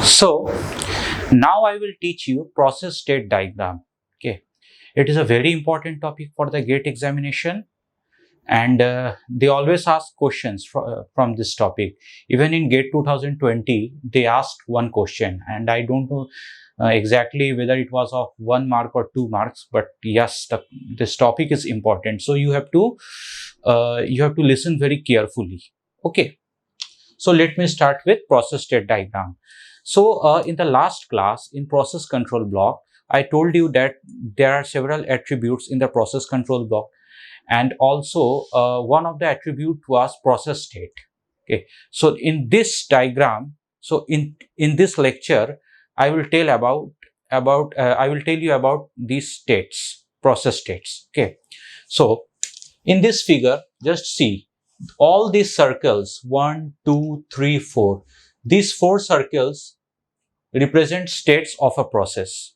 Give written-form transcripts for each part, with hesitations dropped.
So now I will teach you process state diagram. Okay, it is a very important topic for the GATE examination, and they always ask questions from this topic. Even in GATE 2020, they asked one question, and I don't know exactly whether it was of 1 mark or 2 marks, but yes, this topic is important. So you have to listen very carefully. Okay, so let me start with process state diagram. So in the last class, in process control block, I told you that there are several attributes in the process control block, and also one of the attribute was process state. Okay, so in this diagram, so in this lecture, I will tell you about these states, process states. Okay, so in this figure, just see all these circles, 1, 2, 3, 4. These 4 circles represent states of a process.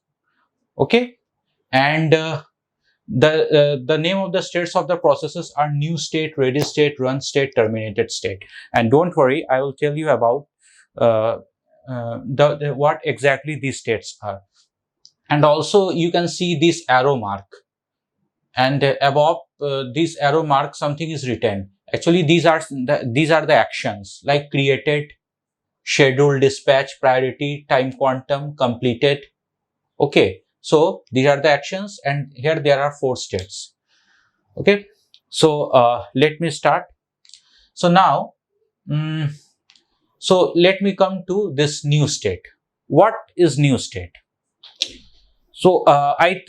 Okay, and the name of the states of the processes are new state, ready state, run state, terminated state. And don't worry, I will tell you about what exactly these states are. And also you can see this arrow mark, and above this arrow mark something is written. Actually these are the actions like created, schedule, dispatch, priority, time quantum, completed. Okay, so these are the actions, and here there are 4 states. Okay, so let me start. So now so let me come to this new state. What is new state? So I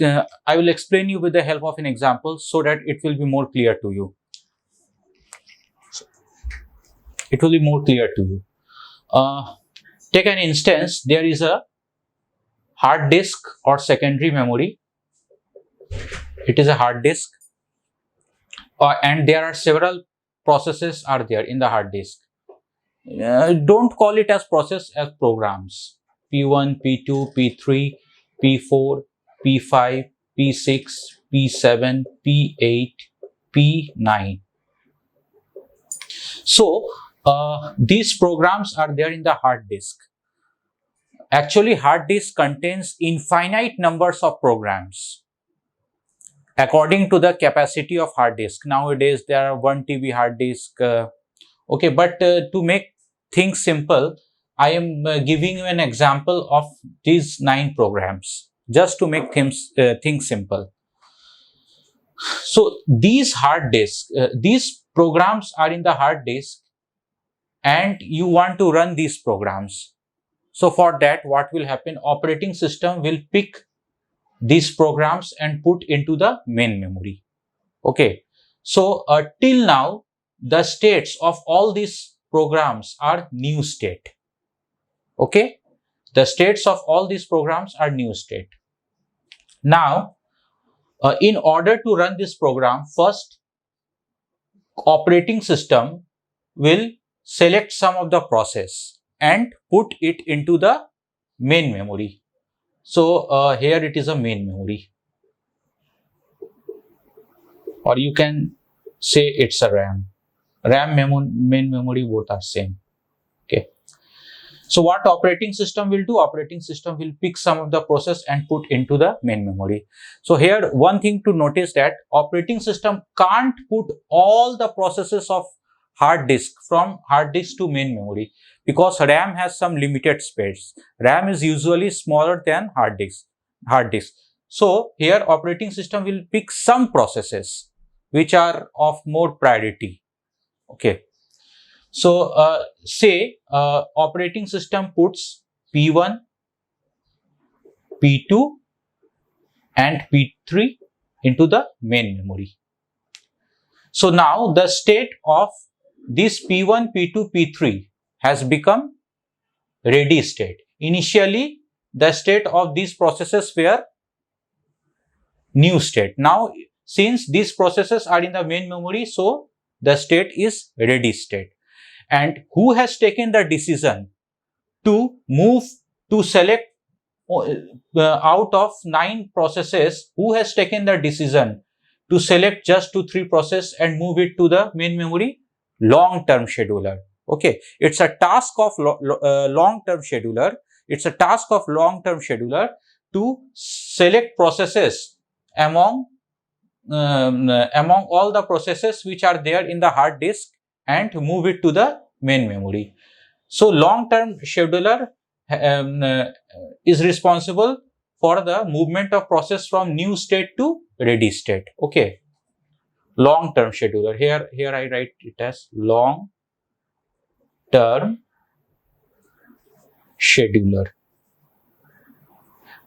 will explain you with the help of an example so that it will be more clear to you. It will be more clear to you. Take an instance, there is a hard disk or secondary memory. It is a hard disk, and there are several processes are there in the hard disk. Don't call it as process, as programs. P1, P2, P3, P4, P5, P6, P7, P8, P9. So these programs are there in the hard disk. Actually, hard disk contains infinite numbers of programs according to the capacity of hard disk. Nowadays, there are 1 TB hard disk. Okay, but to make things simple, I am giving you an example of these 9 programs just to make things simple. So these hard disks, these programs are in the hard disk, and you want to run these programs. So for that, what will happen? Operating system will pick these programs and put into the main memory. Okay, so till now the states of all these programs are new state. Okay, the states of all these programs are new state. Now in order to run this program, first operating system will select some of the process and put it into the main memory. So here it is a main memory, or you can say it's a RAM. Main memory, both are same. Okay. So what operating system will do? Operating system will pick some of the process and put into the main memory. So here one thing to notice, that operating system can't put all the processes of hard disk from hard disk to main memory, because RAM has some limited space. RAM is usually smaller than hard disk. So here operating system will pick some processes which are of more priority. Okay. So say operating system puts P1, P2 and P3 into the main memory. So now the state of this P1, P2, P3 has become ready state. Initially, the state of these processes were new state. Now, since these processes are in the main memory, so the state is ready state. And who has taken the decision to move, to select out of 9 processes, who has taken the decision to select just 2-3 processes and move it to the main memory? Long-term scheduler. Okay, it's a task of long-term scheduler. It's a task of long-term scheduler to select processes among all the processes which are there in the hard disk and move it to the main memory. So long-term scheduler is responsible for the movement of process from new state to ready state. Okay, long-term scheduler. Here I write it as long-term scheduler.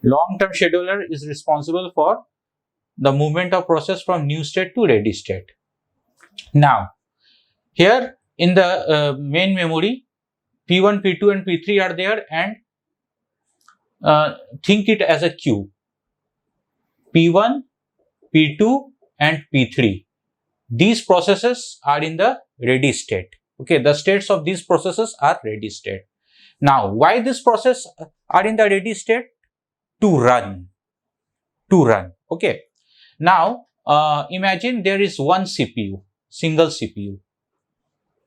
Long-term scheduler is responsible for the movement of process from new state to ready state. Now, here in the main memory, P1, P2 and P3 are there, and think it as a queue. P1, P2 and P3. These processes are in the ready state. Okay, the states of these processes are ready state. Now, why this process are in the ready state? To run. Okay. Now, imagine there is one CPU, single CPU.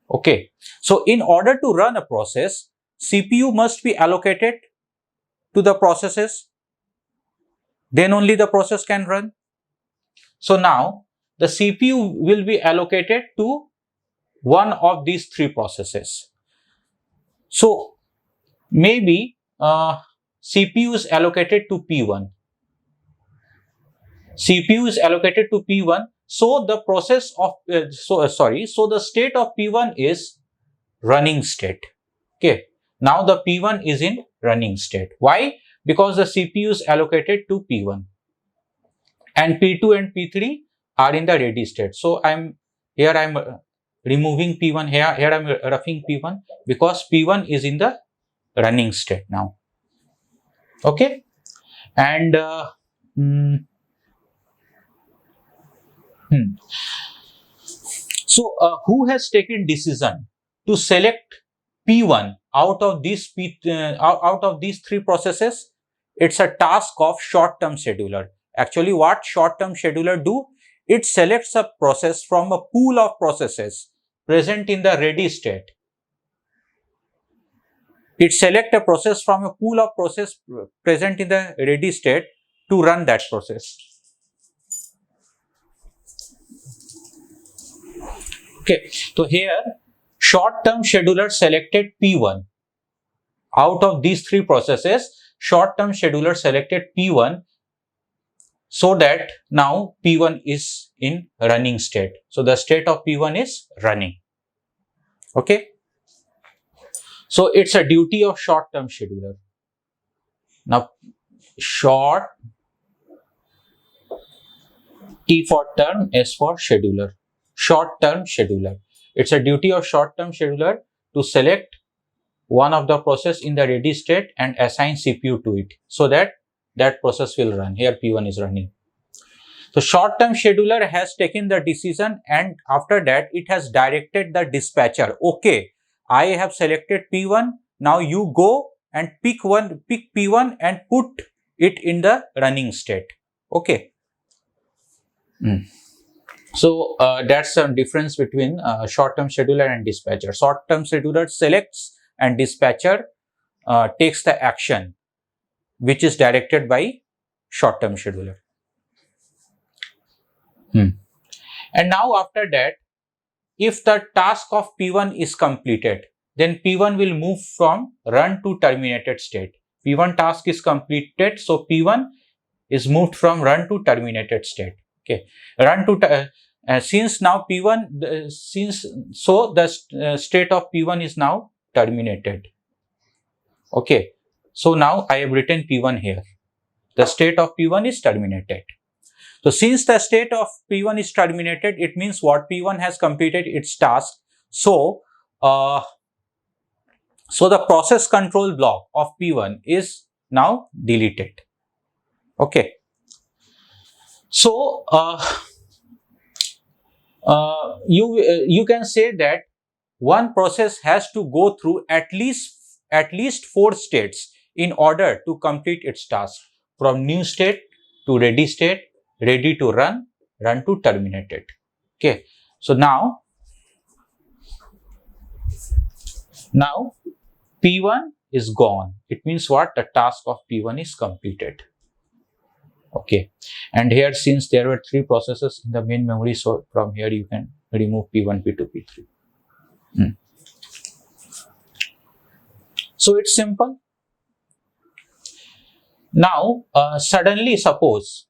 Okay. So, in order to run a process, CPU must be allocated to the processes. Then only the process can run. So, now the CPU will be allocated to one of these three processes. So, maybe CPU is allocated to P1. CPU is allocated to P1. So the process of so the state of P1 is running state. Okay. Now the P1 is in running state. Why? Because the CPU is allocated to P1, and P2 and P3 are in the ready state. So I'm removing P1 here. Here I'm roughing P1 because P1 is in the running state now. Okay, and so who has taken decision to select P1 out of these three processes? It's a task of short-term scheduler. Actually, what short-term scheduler do? It selects a process from a pool of processes present in the ready state. It selects a process from a pool of process present in the ready state to run that process. Okay, so here short-term scheduler selected P1 out of these three processes. Short-term scheduler selected P1 so that now P1 is in running state. So the state of P1 is running. Okay. So it's a duty of short-term scheduler. Now, short, T for term, S for scheduler. Short-term scheduler. It's a duty of short-term scheduler to select one of the process in the ready state and assign CPU to it so that that process will run. Here P1 is running. So short-term scheduler has taken the decision, and after that it has directed the dispatcher. Okay, I have selected P1. Now you go and pick P1 and put it in the running state. Okay. So that's some difference between short-term scheduler and dispatcher. Short-term scheduler selects and dispatcher takes the action which is directed by short-term scheduler. And now after that, if the task of P1 is completed, then P1 will move from run to terminated state. P1 task is completed, so P1 is moved from run to terminated state. Okay, run to since now P1 so the state of P1 is now terminated. Okay, so now I have written P1 here. The state of P1 is terminated. So since the state of P1 is terminated, it means what? P1 has completed its task. So the process control block of P1 is now deleted. Okay. So you can say that one process has to go through at least 4 states in order to complete its task, from new state to ready state, ready to run, run to terminated. Okay. So now P1 is gone. It means what? The task of P1 is completed. Okay, and here since there were 3 processes in the main memory, so from here you can remove P1, P2, P3. So it's simple. Now suddenly suppose,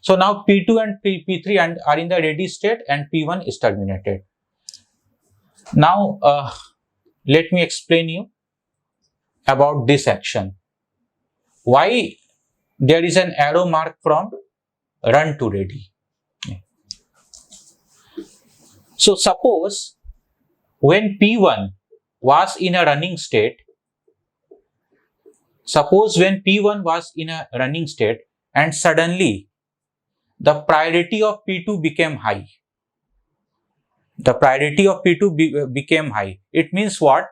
so now P2 and P3 are in the ready state and P1 is terminated. Now let me explain you about this action. Why there is an arrow mark from run to ready. So suppose when P1 was in a running state, and suddenly the priority of P2 became high. Became high. It means what?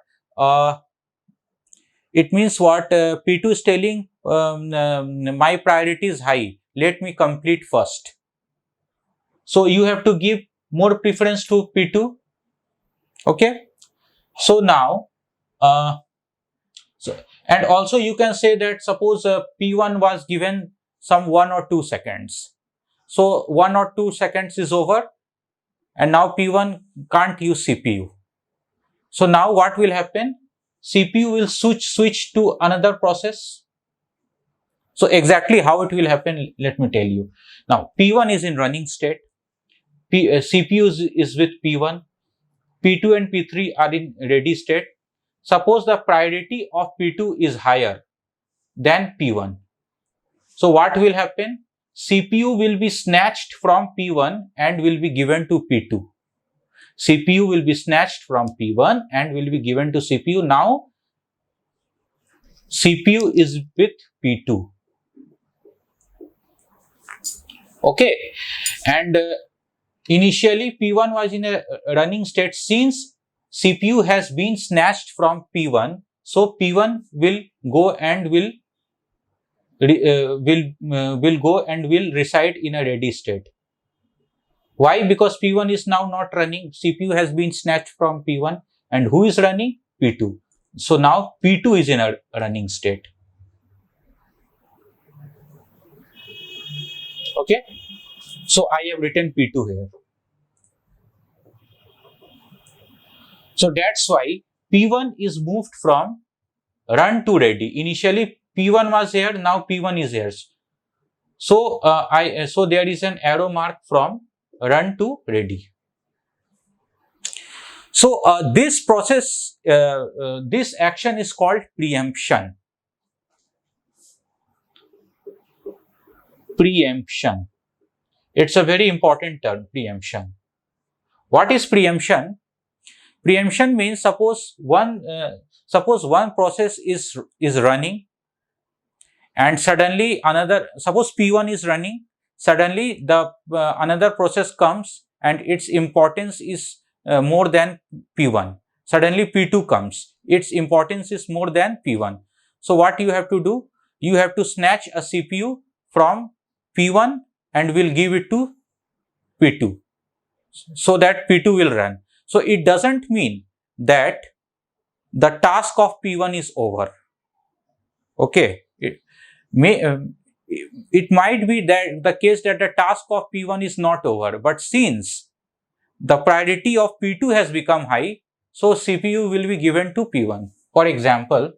P2 is telling my priority is high. Let me complete first. So you have to give more preference to P2. Okay. So now, and also you can say that suppose P1 was given some 1 or 2 seconds. So 1 or 2 seconds is over, and now P1 can't use CPU. So now what will happen? CPU will switch to another process. So exactly how it will happen, let me tell you. Now P1 is in running state, CPU is with P1, P2 and P3 are in ready state. Suppose the priority of P2 is higher than P1. So what will happen? CPU will be snatched from P1 and will be given to P2. CPU will be snatched from P1 and will be given to CPU. Now CPU is with P2. Okay, and initially P1 was in a running state. Since CPU has been snatched from P1, so P1 will go and will reside in a ready state. Why? Because P1 is now not running. CPU has been snatched from P1, and who is running? P2. So now P2 is in a running state. Okay. So I have written P2 here. So that's why P1 is moved from run to ready. Initially P1 was here, now P1 is here. So so there is an arrow mark from run to ready. So this process, this action is called preemption. Preemption. It's a very important term, preemption. What is preemption? Preemption means suppose one process is running, and suddenly another, suppose P1 is running, suddenly the another process comes and its importance is more than P1. Suddenly P2 comes, its importance is more than P1. So what you have to do? You have to snatch a CPU from P1 and will give it to P2 so that P2 will run. So it doesn't mean that the task of P1 is over. Okay, it might be that the case that the task of P1 is not over, but since the priority of P2 has become high, so CPU will be given to P1. For example,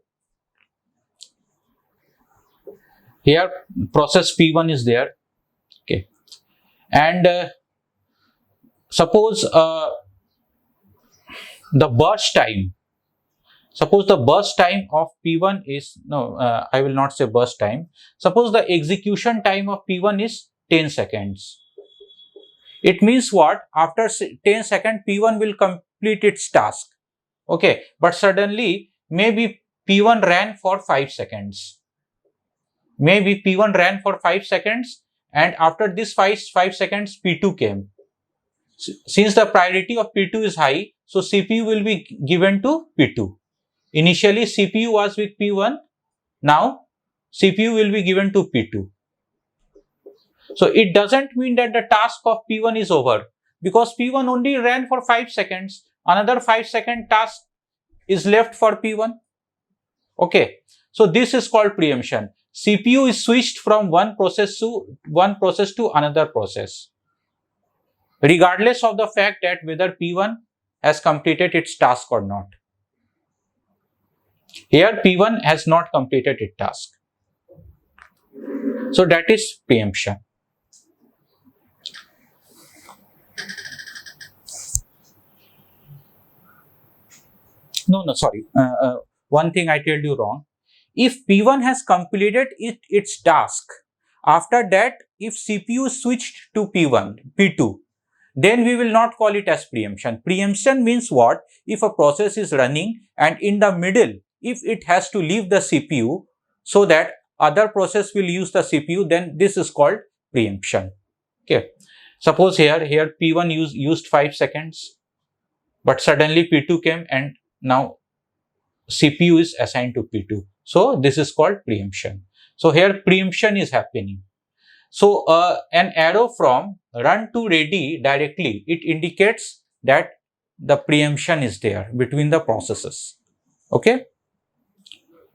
here process P1 is there. Okay, and suppose the burst time. Suppose the burst time of P1 is, I will not say burst time. Suppose the execution time of P1 is 10 seconds. It means what? After 10 seconds, P1 will complete its task. Okay, but suddenly maybe P1 ran for 5 seconds. Maybe P1 ran for 5 seconds, and after this 5 seconds, P2 came. Since the priority of P2 is high, so CPU will be given to P2. Initially CPU was with P1, now CPU will be given to P2. So it doesn't mean that the task of P1 is over, because P1 only ran for 5 seconds. Another 5-second task is left for P1. Okay, so this is called preemption. CPU is switched from one process to another process, regardless of the fact that whether P1 has completed its task or not. Here P1 has not completed its task. So that is preemption. No, sorry. One thing I told you wrong. If P1 has completed its task, after that, if CPU switched to P2, then we will not call it as preemption. Preemption means what? If a process is running and in the middle, if it has to leave the CPU so that other process will use the CPU, then this is called preemption. Okay. Suppose here P1 used 5 seconds, but suddenly P2 came and now CPU is assigned to P2. So this is called preemption. So here preemption is happening. So an arrow from run to ready directly, it indicates that the preemption is there between the processes. Okay.